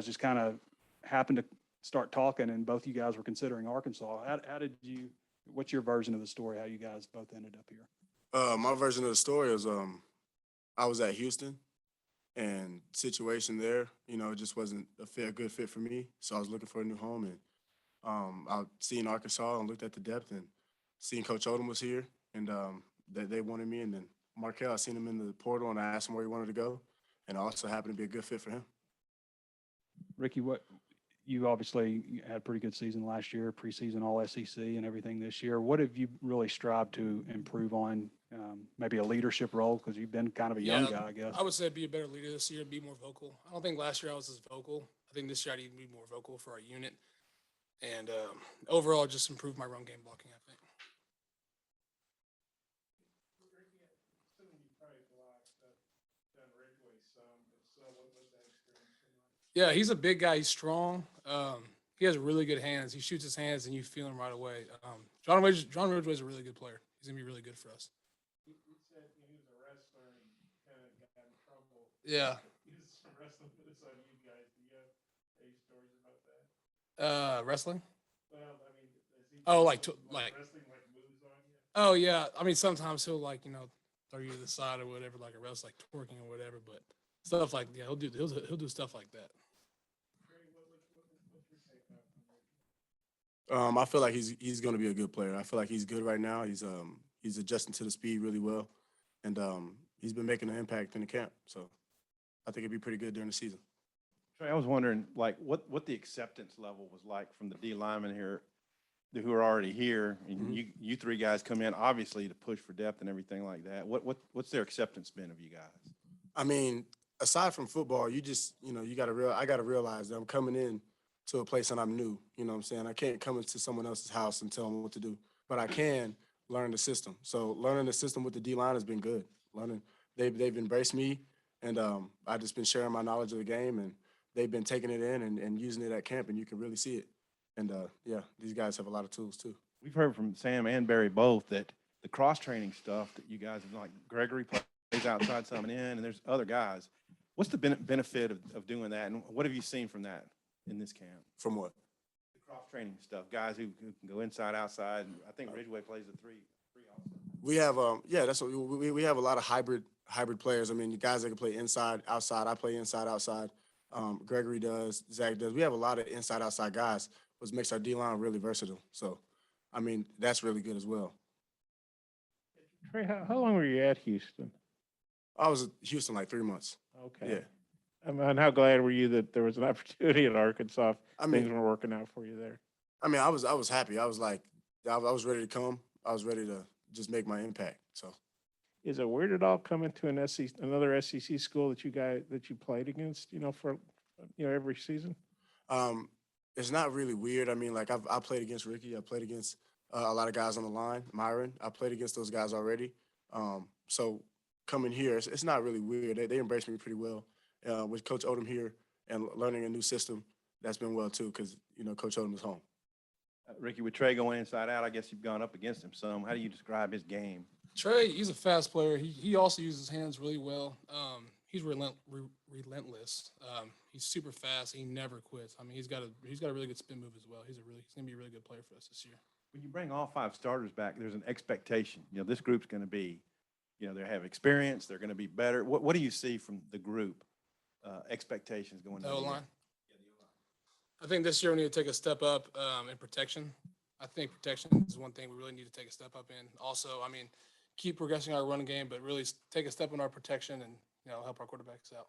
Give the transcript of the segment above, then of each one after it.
just kind of happened to start talking, and both you guys were considering Arkansas. How did you? What's your version of the story? How you guys both ended up here? My version of the story is I was at Houston and situation there, it just wasn't a good fit for me. So I was looking for a new home and I seen Arkansas and looked at the depth and seen Coach Odom was here and they wanted me. And then Markel, I seen him in the portal and I asked him where he wanted to go. And it also happened to be a good fit for him. Ricky, you obviously had a pretty good season last year, preseason All SEC and everything this year. What have you really strived to improve on? Maybe a leadership role because you've been kind of a young guy, I guess. I would say be a better leader this year, be more vocal. I don't think last year I was as vocal. I think this year I need to be more vocal for our unit. And overall, just improve my run game blocking, I think. Yeah, he's a big guy. He's strong. He has really good hands. He shoots his hands, and you feel him right away. John Ridgway's a really good player. He's going to be really good for us. He said he was a wrestler and kind of got in trouble. Yeah. He was wrestling with us on you guys. Do you have any stories about that? Wrestling? Well, I mean, is he like wrestling like moves on you? Oh yeah. I mean, sometimes he'll throw you to the side or whatever, like a wrestler, like twerking or whatever. But stuff like he'll do stuff like that. I feel like he's going to be a good player. I feel like he's good right now. He's adjusting to the speed really well, and he's been making an impact in the camp. So I think it'd be pretty good during the season. Trey, I was wondering, what the acceptance level was like from the D linemen here who are already here, and you three guys come in obviously to push for depth and everything like that. What's their acceptance been of you guys? I mean, aside from football, I got to realize that I'm coming in to a place and I'm new. You know what I'm saying? I can't come into someone else's house and tell them what to do, but I can learn the system. So learning the system with the D-line has been good. They've embraced me, and I've just been sharing my knowledge of the game, and they've been taking it in and using it at camp, and you can really see it. And, these guys have a lot of tools too. We've heard from Sam and Barry both that the cross-training stuff that you guys have, like Gregory plays outside some and in, and there's other guys. What's the benefit of doing that, and what have you seen from that in this camp? From what? The cross-training stuff, guys who can go inside, outside. I think Ridgway plays the three also. We have, that's what we have a lot of hybrid players. I mean, the guys that can play inside, outside. I play inside, outside. Gregory does, Zach does. We have a lot of inside, outside guys, which makes our D-line really versatile. So, I mean, that's really good as well. Trey, how long were you at Houston? I was at Houston like 3 months. Okay. Yeah. And how glad were you that there was an opportunity at Arkansas? Things were working out for you there. I mean, I was happy. I was like, I was ready to come. I was ready to just make my impact. So, is it weird at all coming to another SEC school that you played against? For every season. It's not really weird. I mean, like I played against Ricky. I played against a lot of guys on the line. Myron. I played against those guys already. So coming here, it's not really weird. They embraced me pretty well. With Coach Odom here and learning a new system, that's been well too, because Coach Odom is home. Ricky, with Trey going inside out, I guess you've gone up against him some. How do you describe his game? Trey, he's a fast player. He also uses his hands really well. He's relentless. He's super fast. He never quits. I mean, he's got a really good spin move as well. He's gonna be a really good player for us this year. When you bring all 5 starters back, there's an expectation. This group's going to be, they have experience. They're going to be better. What do you see from the group? Expectations going The into O-line. I think this year we need to take a step up in protection. I think protection is one thing we really need to take a step up in. Also, I mean, keep progressing our running game, but really take a step in our protection and help our quarterbacks out.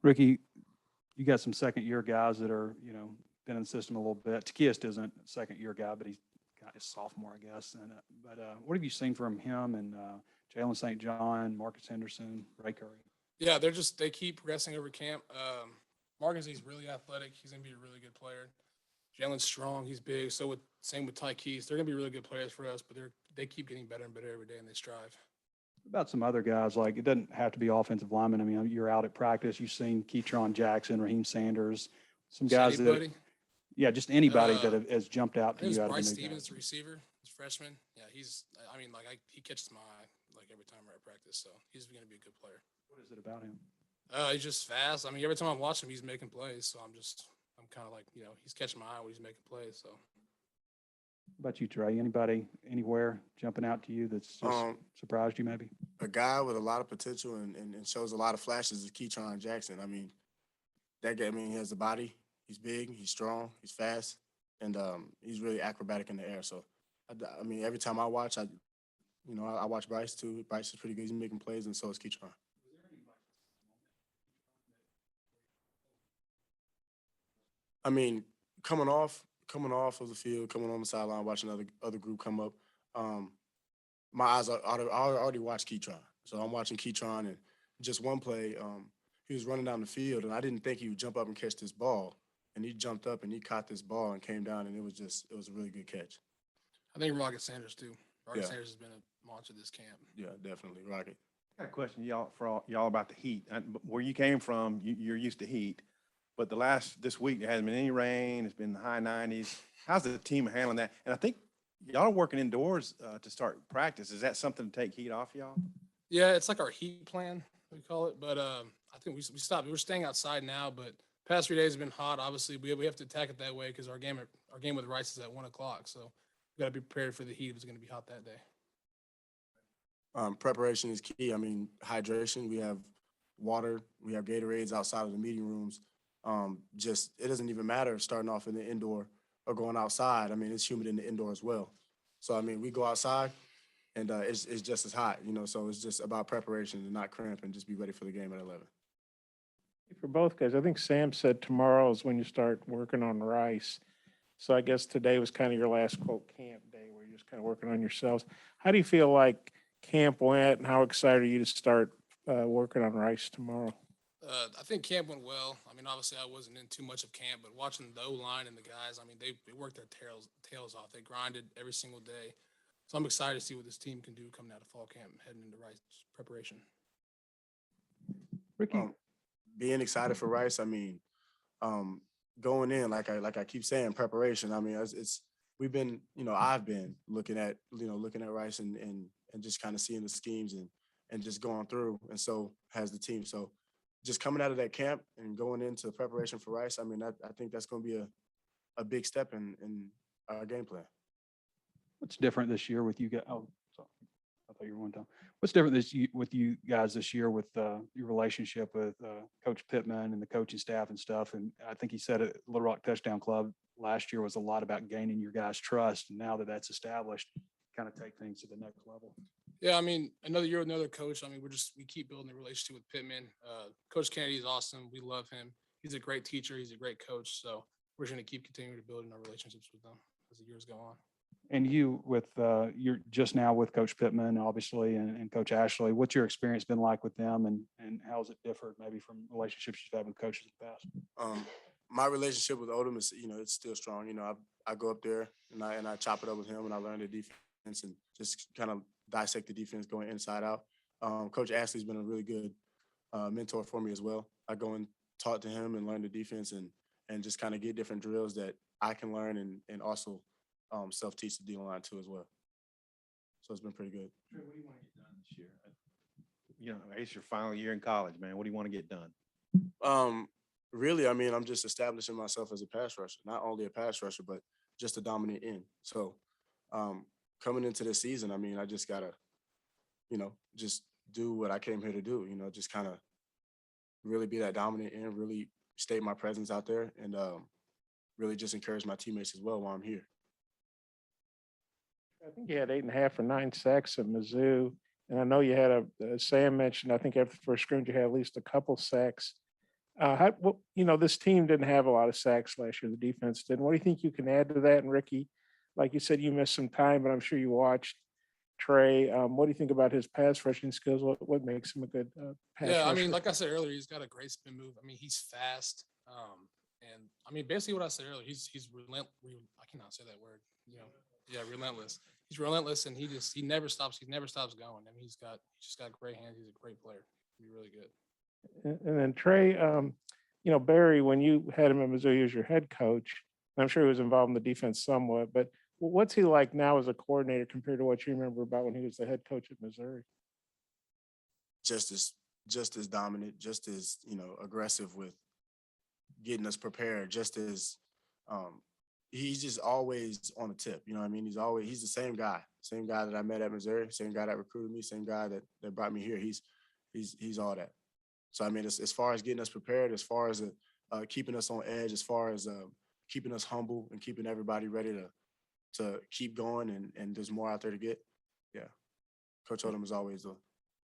Ricky, you got some second-year guys that are been in the system a little bit. Takist isn't a second-year guy, but he's got his sophomore, I guess. And but what have you seen from him and Jalen St. John, Marcus Henderson, Ray Curry? Yeah, they keep progressing over camp. Marcus, he's really athletic. He's going to be a really good player. Jalen's strong. He's big. Same with Ty Keys. They're going to be really good players for us, but they keep getting better and better every day, and they strive. About some other guys, like it doesn't have to be offensive linemen. I mean, you're out at practice. You've seen Keytron Jackson, Raheem Sanders, some guys just anybody that has jumped out to you. Bryce Stevens, the receiver, he's freshman. Yeah, he catches my eye like every time we're at practice. So he's going to be a good player. What is it about him? He's just fast. I mean, every time I'm watching him, he's making plays. So I'm kind of like, he's catching my eye when he's making plays. So What about you, Trey? Anybody anywhere jumping out to you that's just surprised you maybe? A guy with a lot of potential and shows a lot of flashes is Keytron Jackson. I mean, that guy, I mean, he has the body. He's big, he's strong, he's fast, and he's really acrobatic in the air. So, I mean, every time I watch, I watch Bryce too. Bryce is pretty good. He's making plays, and so is Keytron. I mean, coming off of the field, coming on the sideline, watching other group come up. Um, my eyes are I already watched Keytron, so I'm watching Keytron, and just one play, he was running down the field, and I didn't think he would jump up and catch this ball, and he jumped up and he caught this ball and came down, and it was a really good catch. I think Rocket Sanders too. Rocket Yeah. Sanders has been a monster this camp. Yeah, definitely, Rocket. I got a question y'all about the heat. Where you came from, you're used to heat, but this week there hasn't been any rain. It's been the high 90s. How's the team handling that? And I think y'all are working indoors to start practice. Is that something to take heat off y'all? Yeah, it's like our heat plan, we call it. But I think we stopped. We're staying outside now, but past 3 days have been hot. Obviously, we have to attack it that way because our game with Rice is at 1 o'clock. So we got to be prepared for the heat if it's going to be hot that day. Preparation is key. I mean, hydration. We have water. We have Gatorades outside of the meeting rooms. Just it doesn't even matter starting off in the indoor or going outside. I mean, it's humid in the indoor as well. So I mean, we go outside, and it's just as hot. So it's just about preparation and not cramp and just be ready for the game at 11. For both guys, I think Sam said tomorrow is when you start working on Rice. So I guess today was kind of your last quote camp day where you're just kind of working on yourselves. How do you feel like camp went, and how excited are you to start working on Rice tomorrow? I think camp went well. I mean, obviously, I wasn't in too much of camp, but watching the O-line and the guys, I mean, they worked their tails off. They grinded every single day. So I'm excited to see what this team can do coming out of fall camp, heading into Rice preparation. Ricky, Being excited for Rice, I mean, going in like I keep saying, preparation. I mean, we've been, I've been looking at Rice and just kind of seeing the schemes and just going through, and so has the team. So just coming out of that camp and going into preparation for Rice, I mean, I think that's going to be a big step in our game plan. what's different this year with you guys? Oh, sorry. I thought you were one time. What's different with you guys this year with your relationship with Coach Pittman and the coaching staff and stuff? And I think he said at Little Rock Touchdown Club last year was a lot about gaining your guys' trust. And now that that's established, kind of take things to the next level. Yeah, I mean, another year with another coach. I mean, we keep building the relationship with Pittman. Coach Kennedy is awesome. We love him. He's a great teacher. He's a great coach. So we're going to keep continuing to build our relationships with them as the years go on. And you you're just now with Coach Pittman, obviously, and Coach Ashley. What's your experience been like with them, and how has it differed maybe from relationships you've had with coaches in the past? My relationship with Odom is, it's still strong. I go up there and I chop it up with him and I learn the defense and just kind of dissect the defense going inside out. Coach Ashley's been a really good mentor for me as well. I go and talk to him and learn the defense and just kind of get different drills that I can learn and also self-teach the D-line too as well. So it's been pretty good. What do you want to get done this year? It's your final year in college, man. What do you want to get done? Really, I mean, I'm just establishing myself as a pass rusher, not only a pass rusher, but just a dominant end. So coming into this season, I mean, I just got to, just do what I came here to do, just kind of really be that dominant end, really state my presence out there and really just encourage my teammates as well while I'm here. I think you had 8.5 or 9 sacks at Mizzou. And I know you had Sam mentioned, I think after the first scrimmage, you had at least a couple sacks. This team didn't have a lot of sacks last year. The defense didn't. What do you think you can add to that? And Ricky, like you said, you missed some time, but I'm sure you watched Tre. What do you think about his pass rushing skills? What makes him a good pass rusher? Yeah, I mean, like I said earlier, he's got a great spin move. I mean, he's fast. And I mean, basically what I said earlier, he's relentless. I cannot say that word. Yeah, relentless. He's relentless, and he never stops. He never stops going. I mean, he's just got great hands. He's a great player. He's really good. And then Tre, Barry, when you had him at Missouri, he was your head coach. I'm sure he was involved in the defense somewhat, but what's he like now as a coordinator compared to what you remember about when he was the head coach at Missouri? Just as just as dominant, just as, aggressive with getting us prepared, just as he's just always on the tip. You know what I mean? He's the same guy that I met at Missouri, same guy that recruited me, same guy that brought me here. He's all that. So I mean, as far as getting us prepared, as far as keeping us on edge, as far as keeping us humble and keeping everybody ready to keep going, and there's more out there to get. Yeah, Coach Odom is always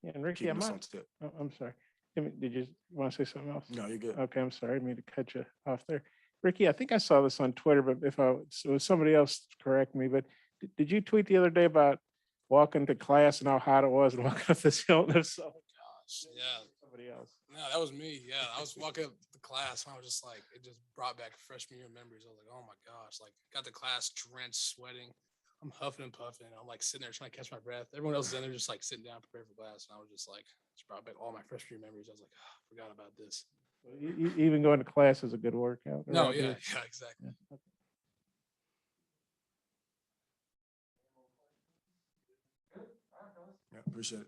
Yeah, and Ricky, keeping us on tip. I'm sorry. Did you want to say something else? No, you're good. Okay, I'm sorry. I didn't mean to cut you off there. Ricky, I think I saw this on Twitter, but if it was somebody else, correct me, but did you tweet the other day about walking to class and how hot it was and walking up this hill? So, Gosh, yeah. somebody else. No, that was me. Yeah, I was walking up the class and I was just like, it just brought back freshman year memories. I was like, oh my gosh, like got to class drenched, sweating. I'm huffing and puffing. I'm like sitting there trying to catch my breath. Everyone else is in there just like sitting down, prepared for class. And I was just like, just brought back all my freshman year memories. I was like, oh, I forgot about this. Even going to class is a good workout. No, around yeah, here. yeah, exactly. Yeah. Yeah, appreciate it.